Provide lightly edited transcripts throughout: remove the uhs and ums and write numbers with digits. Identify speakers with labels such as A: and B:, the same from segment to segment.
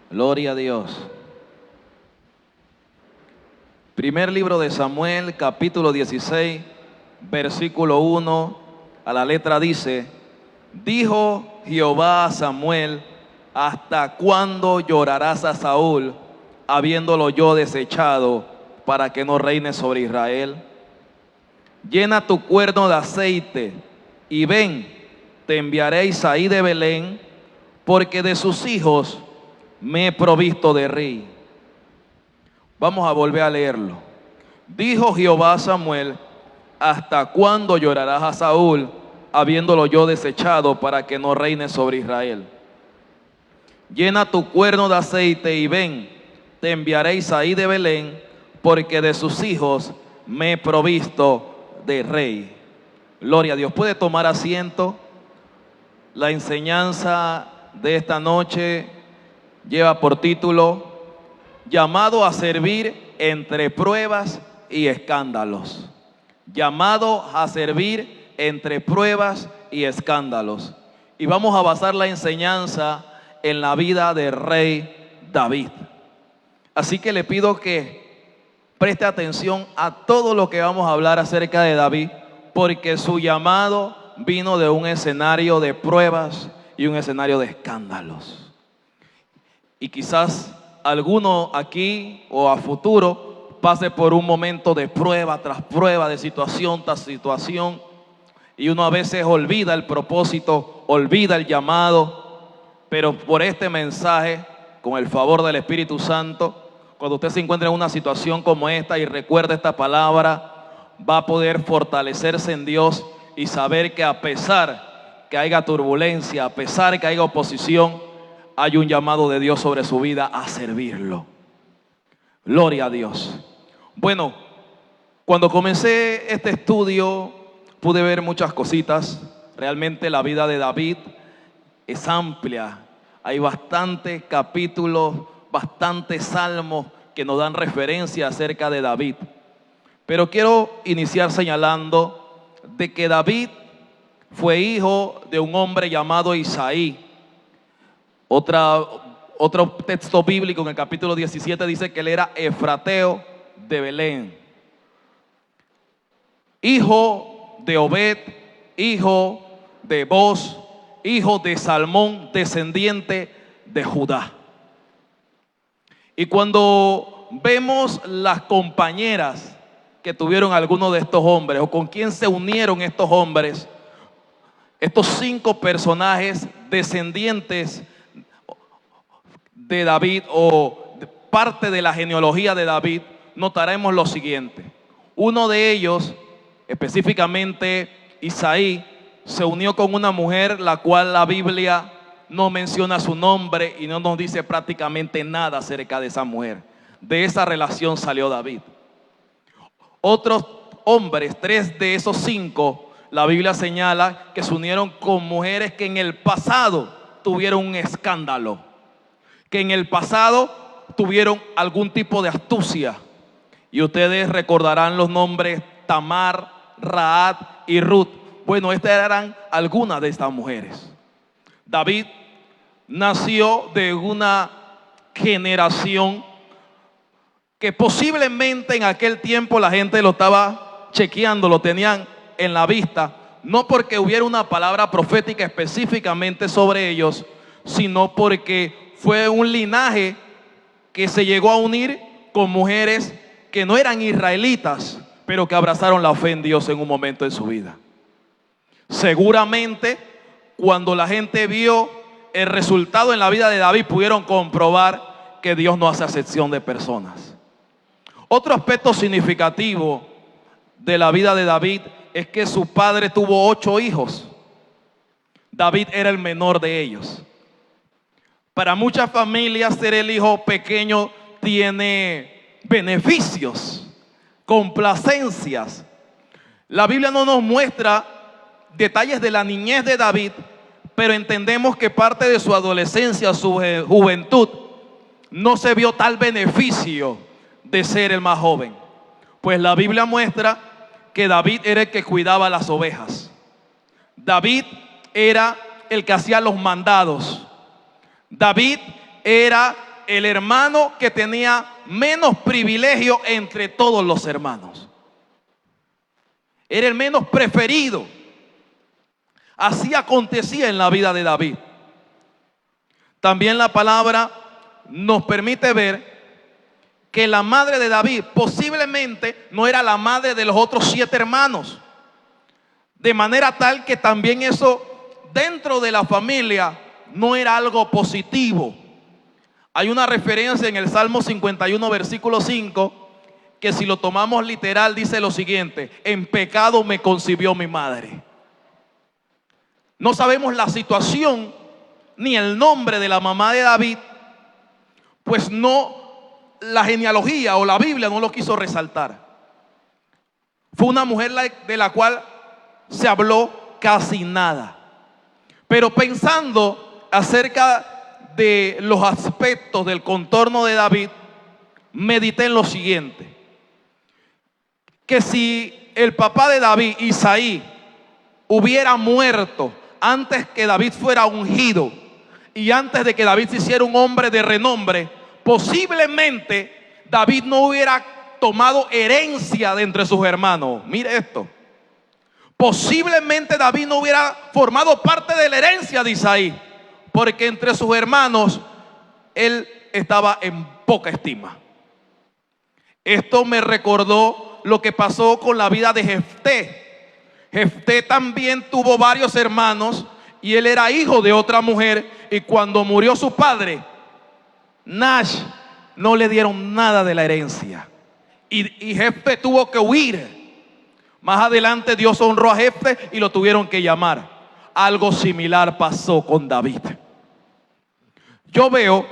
A: Gloria a Dios. Primer libro de Samuel, capítulo 16, versículo 1 a la letra dice: dijo Jehová a Samuel: ¿hasta cuándo llorarás a Saúl, habiéndolo yo desechado, para que no reine sobre Israel? Llena tu cuerno de aceite y ven, te enviaré a Isaí de Belén, porque de sus hijos me he provisto de rey. Vamos a volver a leerlo. Dijo Jehová a Samuel: ¿hasta cuándo llorarás a Saúl, habiéndolo yo desechado, para que no reine sobre Israel? Llena tu cuerno de aceite y ven, te enviaré a Isaí de Belén, porque de sus hijos me he provisto de rey. Gloria a Dios. ¿Puede tomar asiento? La enseñanza de esta noche lleva por título: llamado a servir entre pruebas y escándalos. Llamado a servir entre pruebas y escándalos. Y vamos a basar la enseñanza en la vida del rey David. Así que le pido que preste atención a todo lo que vamos a hablar acerca de David, porque su llamado vino de un escenario de pruebas y un escenario de escándalos. Y quizás alguno aquí o a futuro pase por un momento de prueba tras prueba, de situación tras situación, y uno a veces olvida el propósito, olvida el llamado. Pero por este mensaje, con el favor del Espíritu Santo, cuando usted se encuentre en una situación como esta y recuerde esta palabra, va a poder fortalecerse en Dios y saber que a pesar que haya turbulencia, a pesar que haya oposición, hay un llamado de Dios sobre su vida a servirlo. Gloria a Dios. Bueno, cuando comencé este estudio pude ver muchas cositas. Realmente la vida de David es amplia. Hay bastantes capítulos, bastantes salmos que nos dan referencia acerca de David. Pero quiero iniciar señalando de que David fue hijo de un hombre llamado Isaí. Otro texto bíblico en el capítulo 17 dice que él era efrateo de Belén. Hijo de Obed, hijo de Boz, hijo de Salmón, descendiente de Judá. Y cuando vemos las compañeras que tuvieron algunos de estos hombres, o con quién se unieron estos hombres, estos 5 personajes descendientes de David o parte de la genealogía de David, notaremos lo siguiente. Uno de ellos, específicamente Isaí, se unió con una mujer la cual la Biblia no menciona su nombre y no nos dice prácticamente nada acerca de esa mujer. De esa relación salió David. Otros hombres, 3 de esos 5, la Biblia señala que se unieron con mujeres que en el pasado tuvieron un escándalo, que en el pasado tuvieron algún tipo de astucia. Y ustedes recordarán los nombres Tamar, Raab y Ruth. Bueno, estas eran algunas de estas mujeres. David nació de una generación que posiblemente en aquel tiempo la gente lo estaba chequeando, lo tenían en la vista, no porque hubiera una palabra profética específicamente sobre ellos, sino porque fue un linaje que se llegó a unir con mujeres que no eran israelitas, pero que abrazaron la fe en Dios en un momento de su vida. Seguramente cuando la gente vio el resultado en la vida de David, pudieron comprobar que Dios no hace acepción de personas. Otro aspecto significativo de la vida de David es que su padre tuvo 8 hijos. David era el menor de ellos. Para muchas familias, ser el hijo pequeño tiene beneficios, complacencias. La Biblia no nos muestra detalles de la niñez de David, pero entendemos que parte de su adolescencia, su juventud, no se vio tal beneficio de ser el más joven. Pues la Biblia muestra que David era el que cuidaba las ovejas. David era el que hacía los mandados. David era el hermano que tenía menos privilegio entre todos los hermanos. Era el menos preferido. Así acontecía en la vida de David. También la palabra nos permite ver que la madre de David posiblemente no era la madre de los otros 7 hermanos. De manera tal que también eso dentro de la familia no era algo positivo. Hay una referencia en el Salmo 51, versículo 5, que si lo tomamos literal dice lo siguiente: en pecado me concibió mi madre. No sabemos la situación ni el nombre de la mamá de David, pues la genealogía o la Biblia no lo quiso resaltar. Fue una mujer de la cual se habló casi nada. Pero pensando acerca de los aspectos del contorno de David, medité en lo siguiente: que si el papá de David, Isaí, hubiera muerto antes que David fuera ungido y antes de que David se hiciera un hombre de renombre, posiblemente David no hubiera tomado herencia de entre sus hermanos. Mire esto: posiblemente David no hubiera formado parte de la herencia de Isaí, porque entre sus hermanos él estaba en poca estima. Esto me recordó lo que pasó con la vida de Jefté. Jefté también tuvo varios hermanos y él era hijo de otra mujer, y cuando murió su padre, Nash, no le dieron nada de la herencia y Jefté tuvo que huir. Más adelante Dios honró a Jefté y lo tuvieron que llamar. Algo similar pasó con David. Yo veo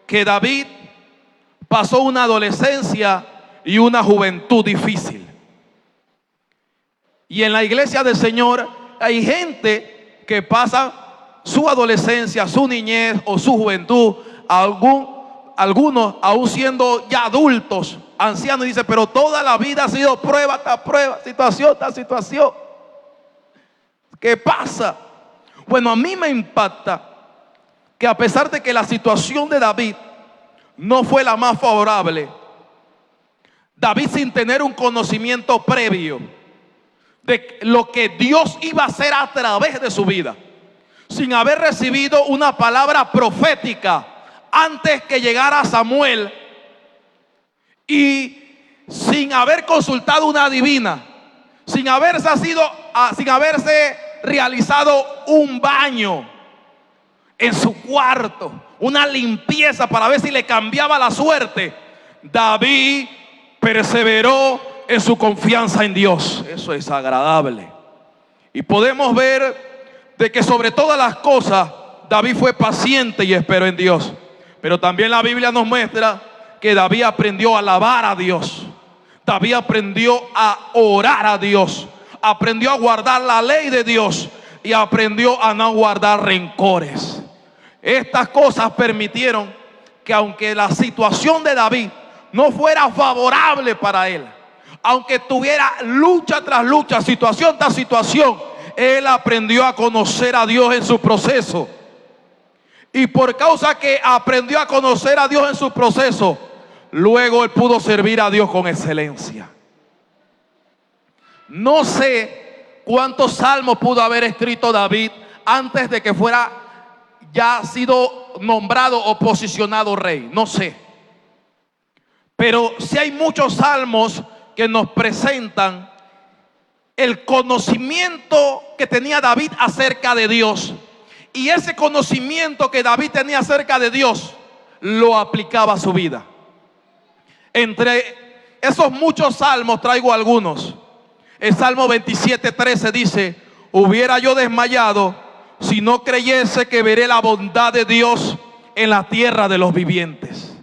A: que David pasó una adolescencia y una juventud difícil. Y en la iglesia del Señor hay gente que pasa su adolescencia, su niñez o su juventud, algunos aún siendo ya adultos, ancianos, y dice: pero toda la vida ha sido prueba tras prueba, situación tras situación. ¿Qué pasa? Bueno, a mí me impacta que a pesar de que la situación de David no fue la más favorable, David, sin tener un conocimiento previo de lo que Dios iba a hacer a través de su vida, sin haber recibido una palabra profética antes que llegara Samuel y sin haber consultado una adivina, sin haberse realizado un baño en su cuarto, una limpieza para ver si le cambiaba la suerte, David perseveró en su confianza en Dios. Eso es agradable. Y podemos ver de que sobre todas las cosas David fue paciente y esperó en Dios. Pero también la Biblia nos muestra que David aprendió a alabar a Dios. David aprendió a orar a Dios. Aprendió a guardar la ley de Dios y aprendió a no guardar rencores. Estas cosas permitieron que, aunque la situación de David no fuera favorable para él, aunque tuviera lucha tras lucha, situación tras situación, él aprendió a conocer a Dios en su proceso. Y por causa que aprendió a conocer a Dios en su proceso, luego él pudo servir a Dios con excelencia. No sé cuántos salmos pudo haber escrito David antes de que fuera ya sido nombrado o posicionado rey. No sé. Pero sí hay muchos salmos que nos presentan el conocimiento que tenía David acerca de Dios. Y ese conocimiento que David tenía acerca de Dios lo aplicaba a su vida. Entre esos muchos salmos traigo algunos. El Salmo 27:13 dice: hubiera yo desmayado si no creyese que veré la bondad de Dios en la tierra de los vivientes.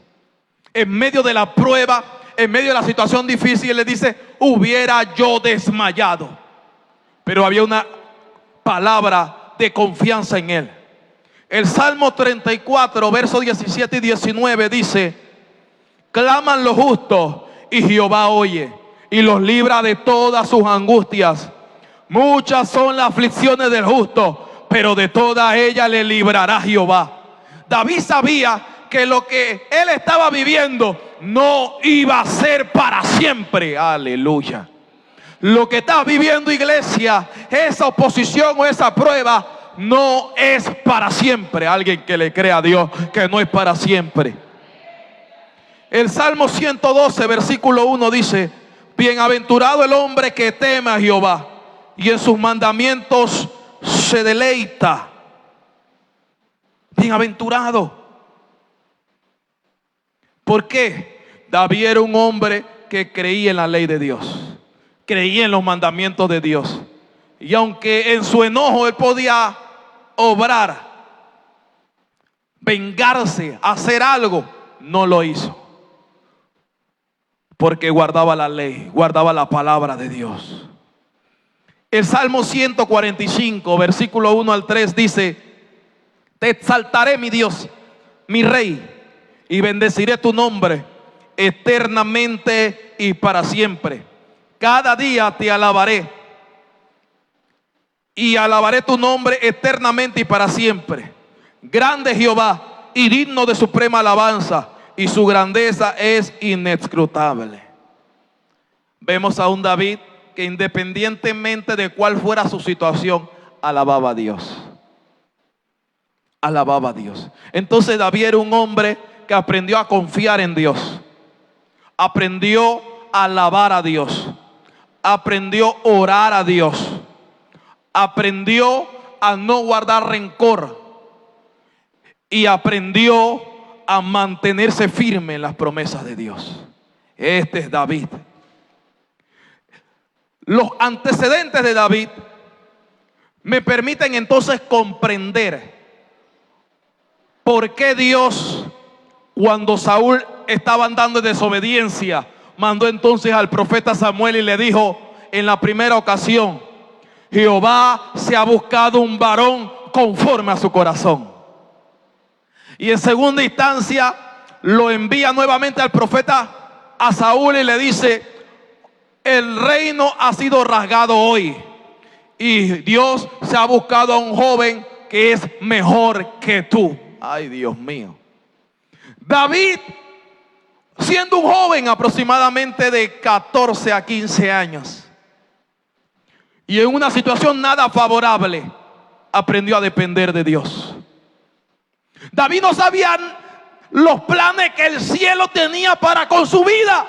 A: En medio de la prueba, en medio de la situación difícil, le dice: hubiera yo desmayado. Pero había una palabra de confianza en él. El Salmo 34, versos 17 y 19 dice: claman los justos y Jehová oye y los libra de todas sus angustias. Muchas son las aflicciones del justo, pero de todas ellas le librará Jehová. David sabía que lo que él estaba viviendo no iba a ser para siempre. Aleluya. Lo que estás viviendo, iglesia, esa oposición o esa prueba no es para siempre. Alguien que le crea a Dios que no es para siempre. El Salmo 112, versículo 1 dice: bienaventurado el hombre que teme a Jehová y en sus mandamientos se deleita. Bienaventurado. ¿Por qué? David era un hombre que creía en la ley de Dios, creía en los mandamientos de Dios. Y aunque en su enojo él podía obrar, vengarse, hacer algo, no lo hizo. Porque guardaba la ley, guardaba la palabra de Dios. El Salmo 145, versículo 1 al 3 dice: te exaltaré, mi Dios, mi Rey, y bendeciré tu nombre eternamente y para siempre. Cada día te alabaré y alabaré tu nombre eternamente y para siempre. Grande Jehová y digno de suprema alabanza, y su grandeza es inescrutable. Vemos a un David que independientemente de cuál fuera su situación, alababa a Dios. Alababa a Dios. Entonces David era un hombre que aprendió a confiar en Dios, aprendió a alabar a Dios, aprendió a orar a Dios, aprendió a no guardar rencor y aprendió a mantenerse firme en las promesas de Dios. Este es David. Los antecedentes de David me permiten entonces comprender por qué Dios, cuando Saúl estaba andando en desobediencia, mandó entonces al profeta Samuel y le dijo en la primera ocasión: Jehová se ha buscado un varón conforme a su corazón. Y en segunda instancia lo envía nuevamente al profeta a Saúl y le dice: el reino ha sido rasgado hoy y Dios se ha buscado a un joven que es mejor que tú. Ay, Dios mío. David, siendo un joven aproximadamente de 14 a 15 años y en una situación nada favorable, aprendió a depender de Dios. David no sabía los planes que el cielo tenía para con su vida,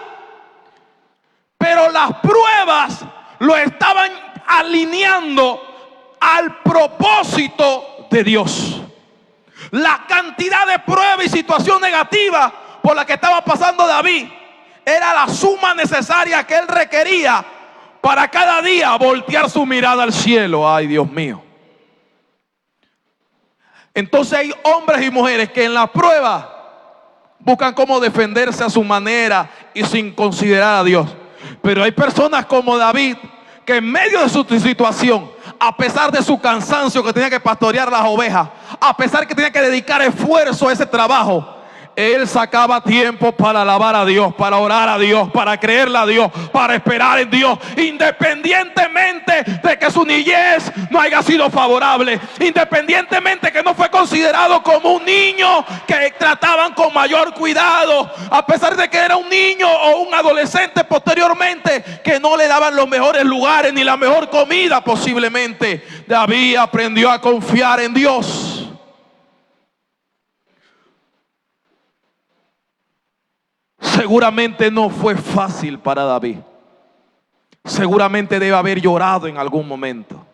A: pero las pruebas lo estaban alineando al propósito de Dios. La cantidad de pruebas y situación negativa por la que estaba pasando David era la suma necesaria que él requería para cada día voltear su mirada al cielo. Ay, Dios mío. Entonces hay hombres y mujeres que en la prueba buscan cómo defenderse a su manera y sin considerar a Dios. Pero hay personas como David que en medio de su situación, a pesar de su cansancio que tenía que pastorear las ovejas, a pesar que tenía que dedicar esfuerzo a ese trabajo, él sacaba tiempo para alabar a Dios, para orar a Dios, para creerle a Dios, para esperar en Dios, independientemente de que su niñez no haya sido favorable, independientemente que no fue considerado como un niño que trataban con mayor cuidado, a pesar de que era un niño o un adolescente posteriormente que no le daban los mejores lugares ni la mejor comida posiblemente. David aprendió a confiar en Dios. Seguramente no fue fácil para David. Seguramente debe haber llorado en algún momento.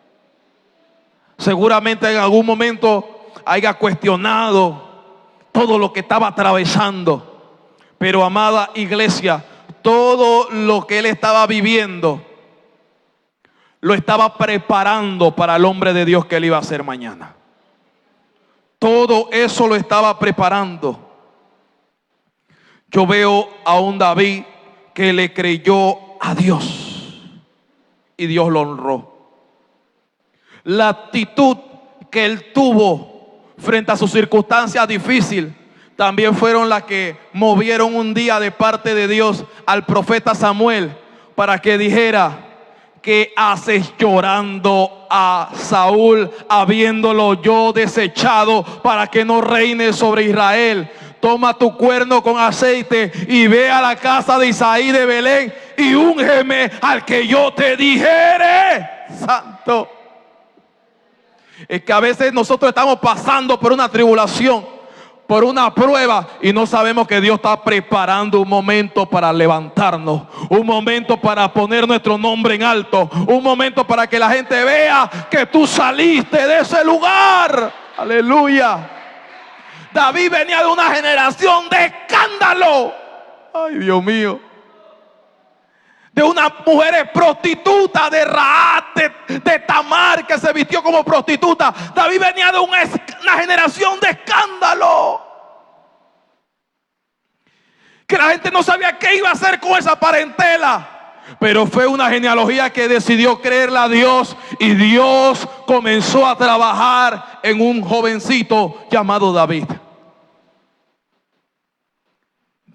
A: Seguramente en algún momento haya cuestionado todo lo que estaba atravesando. Pero, amada iglesia, todo lo que él estaba viviendo lo estaba preparando para el hombre de Dios que él iba a ser mañana. Todo eso lo estaba preparando. Yo veo a un David que le creyó a Dios y Dios lo honró. La actitud que él tuvo frente a su circunstancia difícil también fueron las que movieron un día de parte de Dios al profeta Samuel para que dijera: ¿qué haces llorando a Saúl, habiéndolo yo desechado para que no reine sobre Israel? toma tu cuerno con aceite y ve a la casa de Isaí de Belén y úngeme al que yo te dijere. Santo. Es que a veces nosotros estamos pasando por una tribulación, por una prueba, y no sabemos que Dios está preparando un momento para levantarnos, un momento para poner nuestro nombre en alto, un momento para que la gente vea que tú saliste de ese lugar. Aleluya. David venía de una generación de escándalo. Ay, Dios mío. De unas mujeres prostitutas, de Rahab, de Tamar, que se vistió como prostituta. David venía de una generación de escándalo. Que la gente no sabía qué iba a hacer con esa parentela. Pero fue una genealogía que decidió creerle a Dios. Y Dios comenzó a trabajar en un jovencito llamado David.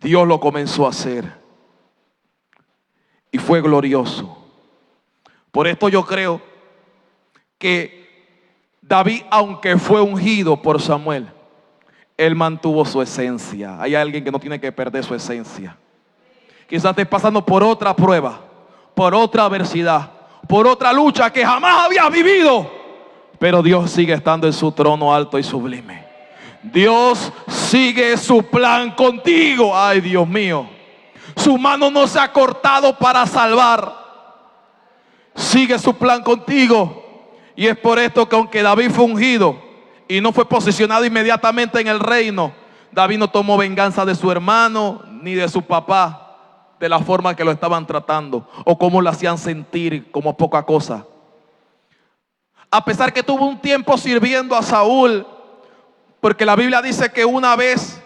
A: Dios lo comenzó a hacer. Y fue glorioso. Por esto yo creo que David, aunque fue ungido por Samuel, él mantuvo su esencia. Hay alguien que no tiene que perder su esencia. Quizás estés pasando por otra prueba, por otra adversidad, por otra lucha que jamás habías vivido. Pero Dios sigue estando en su trono alto y sublime. Dios sigue su plan contigo. Ay, Dios mío. Su mano no se ha cortado para salvar. Sigue su plan contigo. Y es por esto que aunque David fue ungido y no fue posicionado inmediatamente en el reino, David no tomó venganza de su hermano ni de su papá, de la forma que lo estaban tratando o cómo lo hacían sentir como poca cosa. A pesar que tuvo un tiempo sirviendo a Saúl, porque la Biblia dice que una vez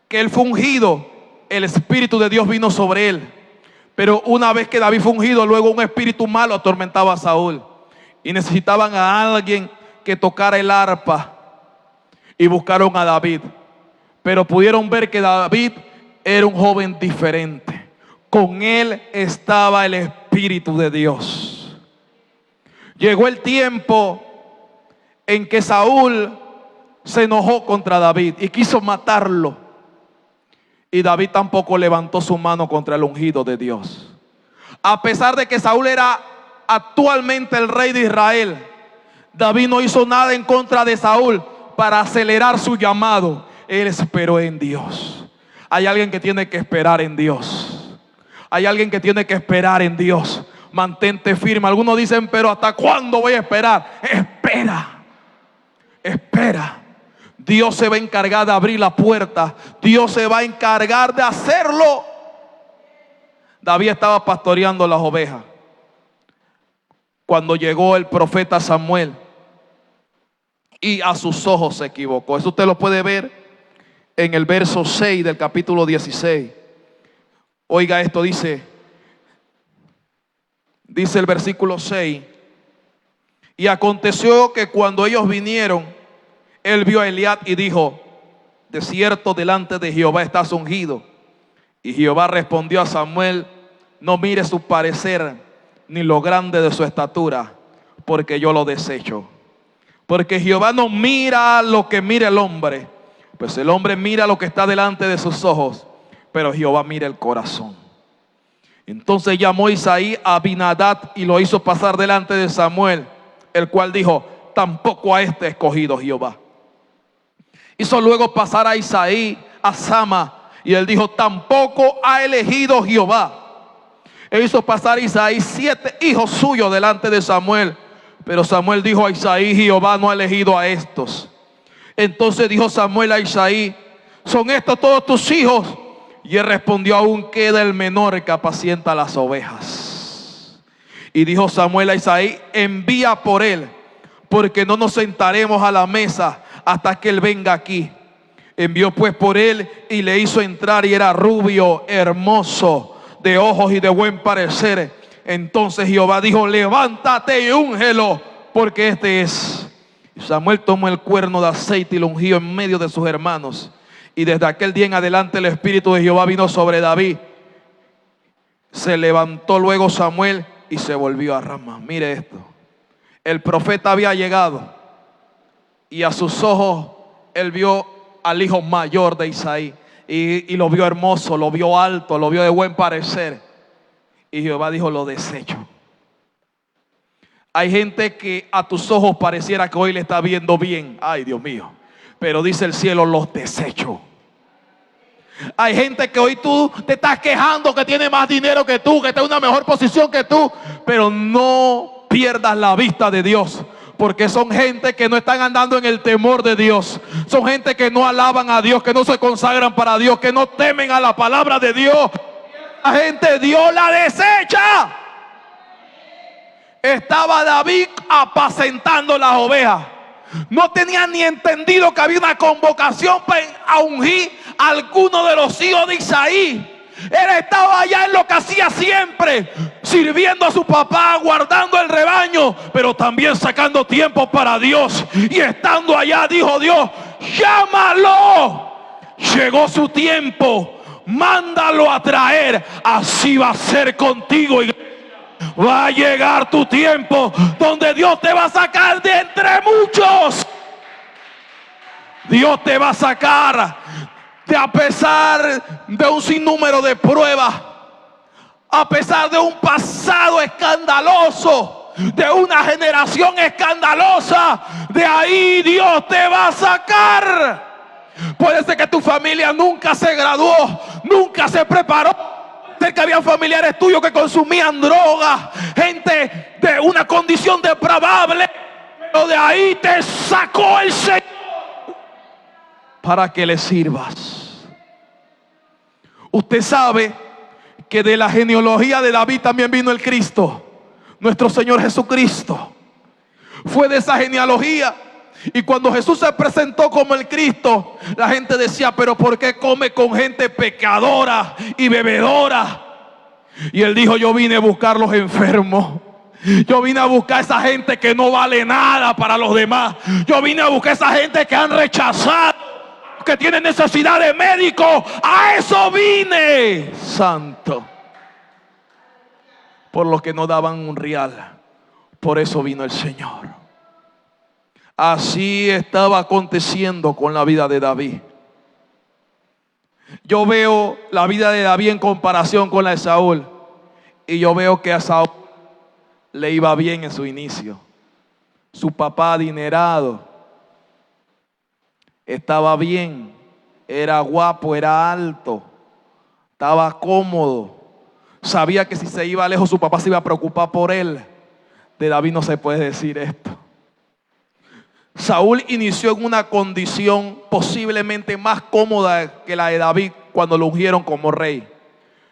A: que él fue ungido, el Espíritu de Dios vino sobre él. Pero una vez que David fue ungido, luego un espíritu malo atormentaba a Saúl. Y necesitaban a alguien que tocara el arpa. Y buscaron a David. Pero pudieron ver que David era un joven diferente. Con él estaba el Espíritu de Dios. Llegó el tiempo en que Saúl se enojó contra David y quiso matarlo. Y David tampoco levantó su mano contra el ungido de Dios. A pesar de que Saúl era actualmente el rey de Israel, David no hizo nada en contra de Saúl para acelerar su llamado. Él esperó en Dios. Hay alguien que tiene que esperar en Dios. Hay alguien que tiene que esperar en Dios. Mantente firme. Algunos dicen, pero ¿hasta cuándo voy a esperar? Espera. Espera. Dios se va a encargar de abrir la puerta. Dios se va a encargar de hacerlo. David estaba pastoreando las ovejas cuando llegó el profeta Samuel y a sus ojos se equivocó. Eso usted lo puede ver en el verso 6 del capítulo 16. Oiga esto, dice el versículo 6. Y aconteció que cuando ellos vinieron, él vio a Eliab y dijo: de cierto delante de Jehová estás ungido. Y Jehová respondió a Samuel: no mire su parecer ni lo grande de su estatura, porque yo lo desecho. Porque Jehová no mira lo que mira el hombre, pues el hombre mira lo que está delante de sus ojos, pero Jehová mira el corazón. Entonces llamó Isaí a Abinadab y lo hizo pasar delante de Samuel, el cual dijo: tampoco a este ha escogido Jehová. Hizo luego pasar a Isaí a Sama, y él dijo: tampoco ha elegido Jehová. E hizo pasar a Isaí 7 hijos suyos delante de Samuel. Pero Samuel dijo a Isaí: Jehová no ha elegido a estos. Entonces dijo Samuel a Isaí: ¿son estos todos tus hijos? Y él respondió: aún queda el menor que apacienta las ovejas. Y dijo Samuel a Isaí: envía por él, porque no nos sentaremos a la mesa hasta que él venga aquí. Envió pues por él y le hizo entrar, y era rubio, hermoso, de ojos y de buen parecer. Entonces Jehová dijo: levántate y úngelo, porque este es. Y Samuel tomó el cuerno de aceite y lo ungió en medio de sus hermanos. Y desde aquel día en adelante el Espíritu de Jehová vino sobre David. Se levantó luego Samuel y se volvió a Ramá. Mire esto. El profeta había llegado y a sus ojos él vio al hijo mayor de Isaí y lo vio hermoso, lo vio alto, lo vio de buen parecer. Y Jehová dijo: lo desecho. Hay gente que a tus ojos pareciera que hoy le está viendo bien. Ay, Dios mío. Pero dice el cielo: los desecho. Hay gente que hoy tú te estás quejando que tiene más dinero que tú, que está en una mejor posición que tú. Pero no pierdas la vista de Dios, porque son gente que no están andando en el temor de Dios. Son gente que no alaban a Dios, que no se consagran para Dios, que no temen a la palabra de Dios. La gente Dios la desecha. Estaba David apacentando las ovejas. No tenía ni entendido que había una convocación a ungir a alguno de los hijos de Isaí. Él estaba allá en lo que hacía siempre, sirviendo a su papá, guardando el rebaño, pero también sacando tiempo para Dios. Y estando allá dijo Dios: llámalo. Llegó su tiempo, mándalo a traer. Así va a ser contigo, iglesia. Va a llegar tu tiempo donde Dios te va a sacar de entre muchos. Dios te va a sacar de, a pesar de un sinnúmero de pruebas, a pesar de un pasado escandaloso, de una generación escandalosa. De ahí Dios te va a sacar. Puede ser que tu familia nunca se graduó, nunca se preparó. Puede ser que había familiares tuyos que consumían drogas, gente de una condición depravable, pero de ahí te sacó el Señor para que le sirvas. Usted sabe que de la genealogía de David también vino el Cristo, nuestro Señor Jesucristo. Fue de esa genealogía. Y cuando Jesús se presentó como el Cristo, la gente decía: pero ¿por qué come con gente pecadora y bebedora? Y él dijo: yo vine a buscar los enfermos. Yo vine a buscar a esa gente que no vale nada para los demás. Yo vine a buscar a esa gente que han rechazado, que tienen necesidad de médico. A eso vine, santo. Por los que no daban un real, por eso vino el Señor. Así estaba aconteciendo con la vida de David. Yo veo la vida de David en comparación con la de Saúl, y yo veo que a Saúl le iba bien en su inicio. Su papá adinerado, estaba bien, era guapo, era alto, estaba cómodo, sabía que si se iba lejos su papá se iba a preocupar por él. De David no se puede decir esto. Saúl inició en una condición posiblemente más cómoda que la de David cuando lo ungieron como rey,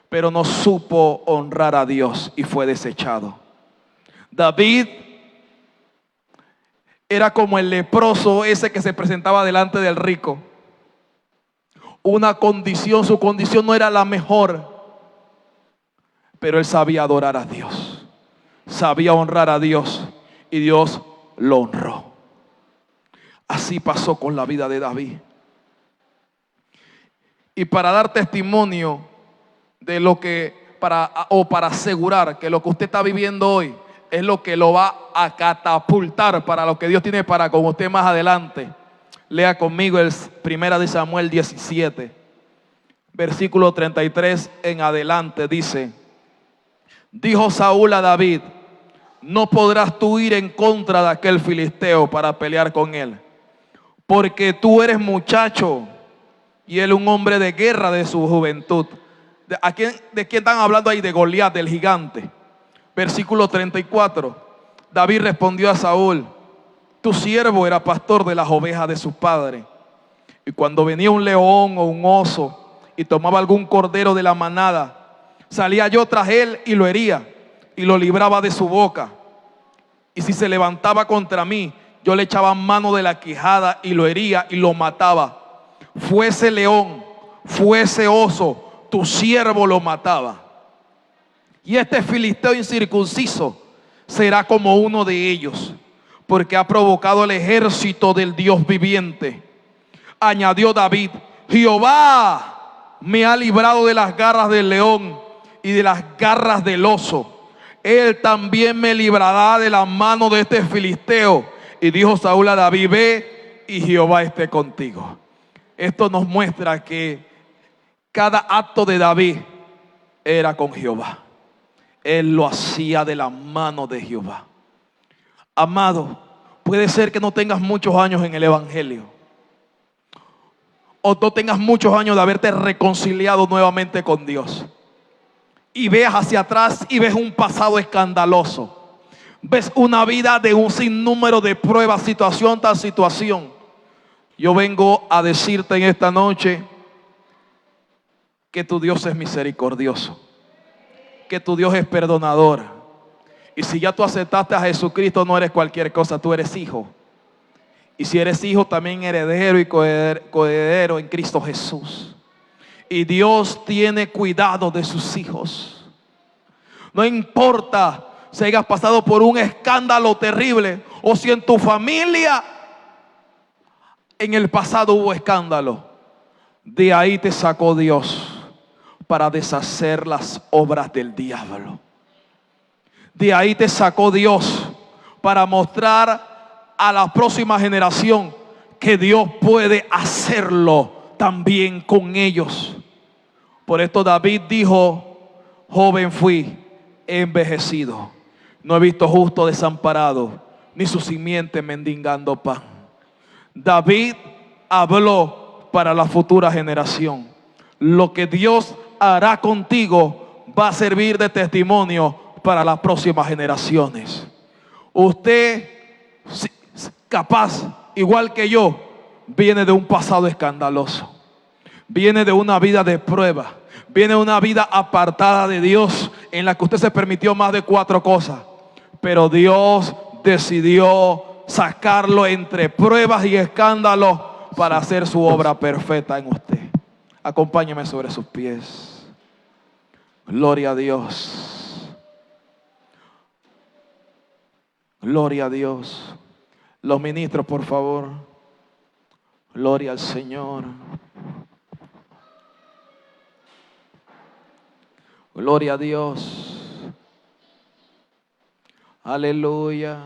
A: pero no supo honrar a Dios y fue desechado. David era como el leproso ese que se presentaba delante del rico. Su condición no era la mejor, pero él sabía adorar a Dios, sabía honrar a Dios, y Dios lo honró. Así pasó con la vida de David. Y para dar testimonio de lo que, para asegurar que lo que usted está viviendo hoy es lo que lo va a catapultar para lo que Dios tiene para con usted más adelante, lea conmigo el 1 de Samuel 17, versículo 33 en adelante. Dice: dijo Saúl a David: no podrás tú ir en contra de aquel filisteo para pelear con él, porque tú eres muchacho y él un hombre de guerra de su juventud. ¿De quién están hablando ahí? De Goliat, del gigante. Versículo 34. David respondió a Saúl: tu siervo era pastor de las ovejas de su padre, y cuando venía un león o un oso y tomaba algún cordero de la manada, salía yo tras él y lo hería y lo libraba de su boca. Y si se levantaba contra mí, yo le echaba mano de la quijada y lo hería y lo mataba. Fuese león, fuese oso, tu siervo lo mataba. Y este filisteo incircunciso será como uno de ellos, porque ha provocado el ejército del Dios viviente. Añadió David: Jehová me ha librado de las garras del león y de las garras del oso. Él también me librará de la mano de este filisteo. Y dijo Saúl a David: ve y Jehová esté contigo. Esto nos muestra que cada acto de David era con Jehová. Él lo hacía de la mano de Jehová. Amado, puede ser que no tengas muchos años en el evangelio, o no tengas muchos años de haberte reconciliado nuevamente con Dios, y veas hacia atrás y ves un pasado escandaloso, ves una vida de un sinnúmero de pruebas, situación tras situación. Yo vengo a decirte en esta noche que tu Dios es misericordioso, que tu Dios es perdonador. Y si ya tú aceptaste a Jesucristo, no eres cualquier cosa, tú eres hijo. Y si eres hijo, también heredero y coheredero en Cristo Jesús. Y Dios tiene cuidado de sus hijos. No importa si hayas pasado por un escándalo terrible, o si en tu familia en el pasado hubo escándalo. De ahí te sacó Dios para deshacer las obras del diablo. De ahí te sacó Dios para mostrar a la próxima generación que Dios puede hacerlo también con ellos. Por esto David dijo: joven fui, he envejecido, no he visto justo desamparado, ni su simiente mendigando pan. David habló para la futura generación. Lo que Dios hará contigo va a servir de testimonio para las próximas generaciones. Usted, capaz, igual que yo, viene de un pasado escandaloso, viene de una vida de prueba, viene de una vida apartada de Dios, en la que usted se permitió más de 4 cosas, pero Dios decidió sacarlo entre pruebas y escándalos para hacer su obra perfecta en usted. Acompáñeme sobre sus pies. Gloria a Dios. Gloria a Dios. Los ministros, por favor. Gloria al Señor. Gloria a Dios. Aleluya.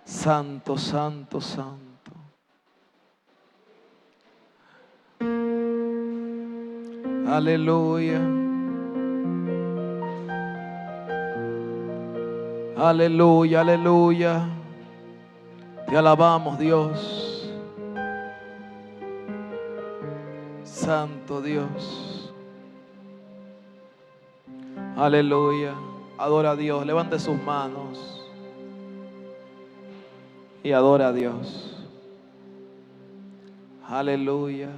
A: Santo, santo, santo. Aleluya. Aleluya, aleluya. Te alabamos, Dios. Santo Dios. Aleluya. Adora a Dios. Levante sus manos y adora a Dios. Aleluya.